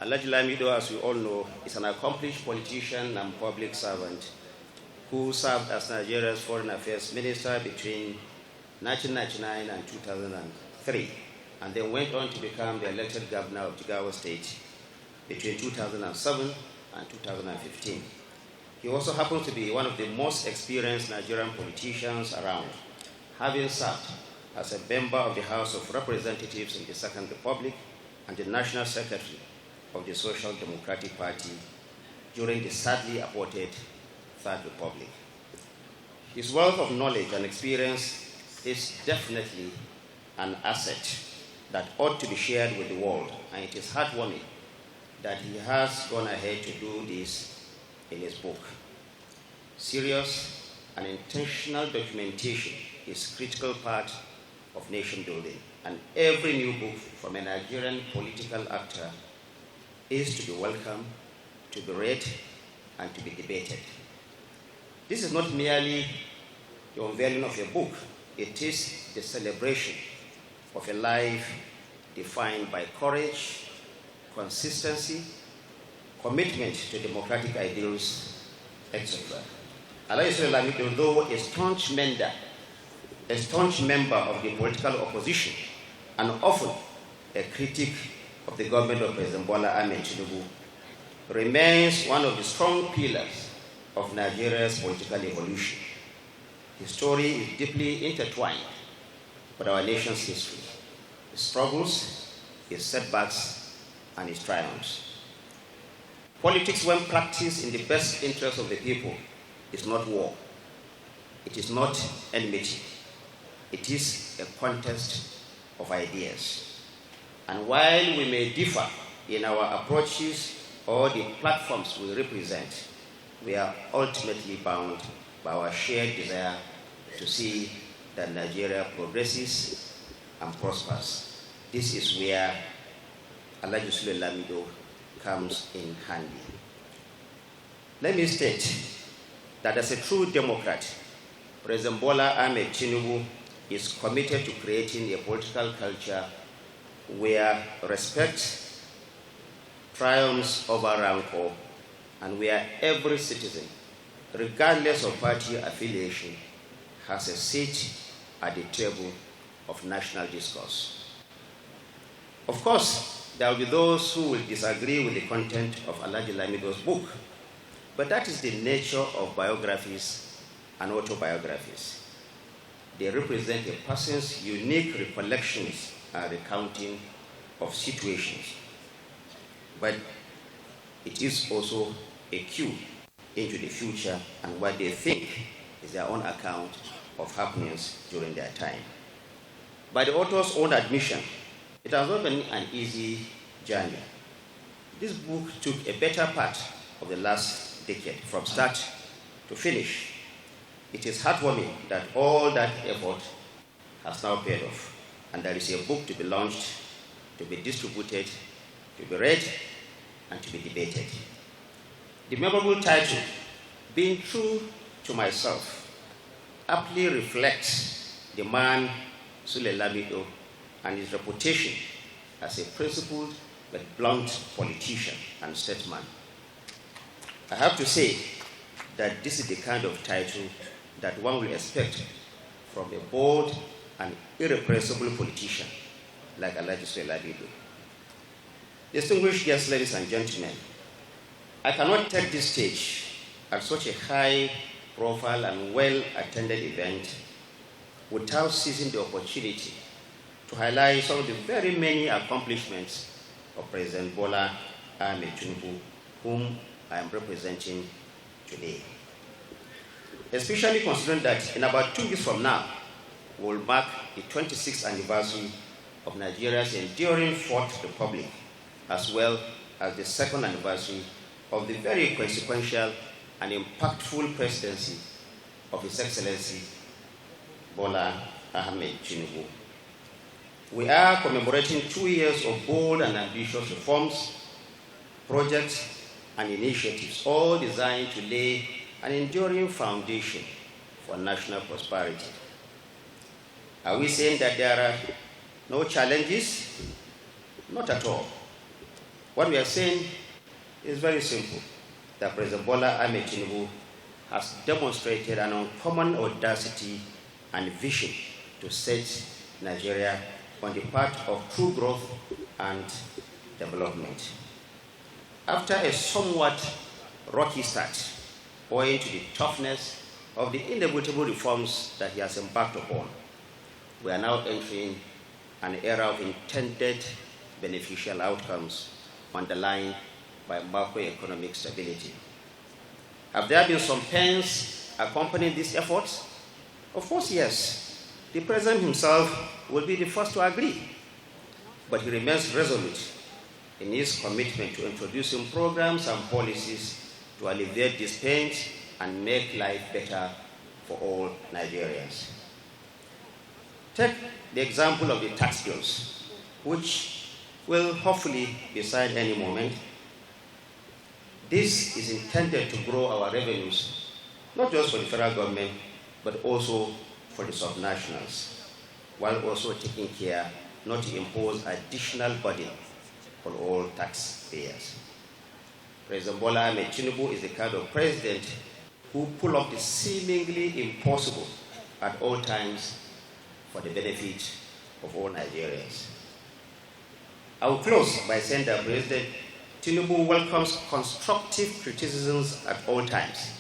Alamido, as we all know, is an accomplished politician and public servant who served as Nigeria's Foreign Affairs Minister between 1999 and 2003, and then went on to become the elected governor of Jigawa State between 2007 and 2015. He also happens to be one of the most experienced Nigerian politicians around, having served as a member of the House of Representatives in the Second Republic and the National Secretary of the Social Democratic Party during the sadly aborted Third Republic. His wealth of knowledge and experience is definitely an asset that ought to be shared with the world, and it is heartwarming that he has gone ahead to do this in his book. Serious and intentional documentation is a critical part of nation building, and every new book from a Nigerian political actor is to be welcomed, to be read, and to be debated. This is not merely the unveiling of a book, it is the celebration of a life defined by courage, consistency, commitment to democratic ideals, etc. Alamido, though a staunch member of the political opposition and often a critic of the government of President Tinubu, remains one of the strong pillars of Nigeria's political evolution. His story is deeply intertwined with our nation's history, his struggles, his setbacks, and his triumphs. Politics, when practiced in the best interest of the people, is not war. It is not enmity. It is a contest of ideas. And while we may differ in our approaches or the platforms we represent, we are ultimately bound by our shared desire to see that Nigeria progresses and prospers. This is where Alamido comes in handy. Let me state that as a true Democrat, President Bola Ahmed Tinubu is committed to creating a political culture where respect triumphs over rancor and where every citizen, regardless of party affiliation, has a seat at the table of national discourse. Of course, there will be those who will disagree with the content of Alamido's book, but that is the nature of biographies and autobiographies. They represent a person's unique recollections and recounting of situations, but it is also a cue into the future and what they think is their own account of happenings during their time. By the author's own admission, it has not been an easy journey. This book took a better part of the last decade, from start to finish. It is heartwarming that all that effort has now paid off, and there is a book to be launched, to be distributed, to be read, and to be debated. The memorable title, Being True to Myself, aptly reflects the man Alamido and his reputation as a principled but blunt politician and statesman. I have to say that this is the kind of title that one will expect from a bold and irrepressible politician like Alamido. Distinguished guests, ladies and gentlemen, I cannot take this stage at such a high-profile and well-attended event without seizing the opportunity to highlight some of the very many accomplishments of President Bola Ahmed Tinubu, whom I am representing today. Especially considering that in about 2 weeks from now, we will mark the 26th anniversary of Nigeria's enduring Fourth Republic, as well as the second anniversary of the very consequential and impactful presidency of His Excellency Bola Ahmed Tinubu. We are commemorating 2 years of bold and ambitious reforms, projects, and initiatives, all designed to lay an enduring foundation for national prosperity. Are we saying that there are no challenges? Not at all. What we are saying is very simple, that President Bola Ahmed Tinubu has demonstrated an uncommon audacity and vision to set Nigeria on the path of true growth and development. After a somewhat rocky start, owing to the toughness of the inevitable reforms that he has embarked upon, we are now entering an era of intended beneficial outcomes underlined by macroeconomic stability. Have there been some pains accompanying these efforts? Of course, yes. The President himself will be the first to agree, but he remains resolute in his commitment to introducing programs and policies to alleviate these pains and make life better for all Nigerians. Take the example of the tax bills, which will hopefully be signed any moment. This is intended to grow our revenues, not just for the federal government, but also for the subnationals, while also taking care not to impose additional burden on all taxpayers. President Bola Ahmed Tinubu is the kind of president who pull off the seemingly impossible at all times for the benefit of all Nigerians. I will close by saying that President Tinubu welcomes constructive criticisms at all times.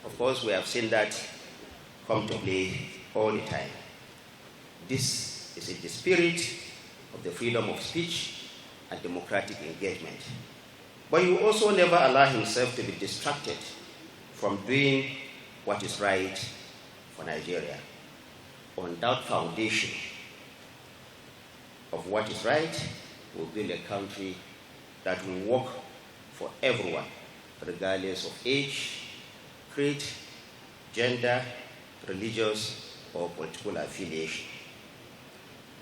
Of course, we have seen that come to play all the time. This is in the spirit of the freedom of speech and democratic engagement. But he will also never allow himself to be distracted from doing what is right for Nigeria. On that foundation of what is right, we'll build a country that will work for everyone, regardless of age, creed, gender, religious, or political affiliation.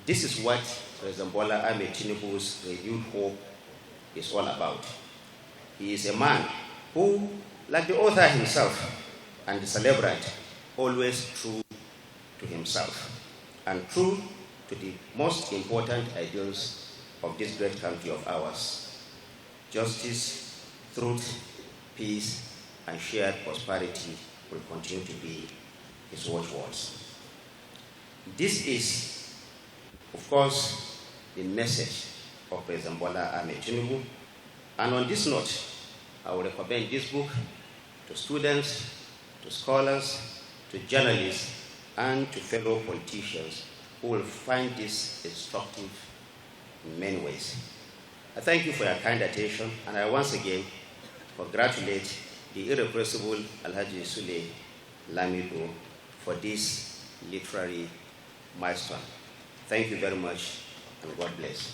This is what President Bola Ahmed Tinubu's renewed hope is all about. He is a man who, like the author himself and the celebrant, always true to himself and true to the most important ideals of this great country of ours: justice, truth, peace, and shared prosperity will continue to be his watchwords. This is, of course, the message of President Bola Ahmed Tinubu. And on this note, I will recommend this book to students, to scholars, to journalists, and to fellow politicians who will find this instructive in many ways. I thank you for your kind attention, and I once again congratulate the irrepressible Alhaji Sule Alamido for this literary milestone. Thank you very much, and God bless.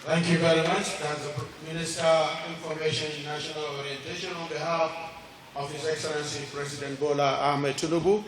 Thank you very much. That's the Minister of Information and National Orientation on behalf of His Excellency President Bola Ahmed Tinubu.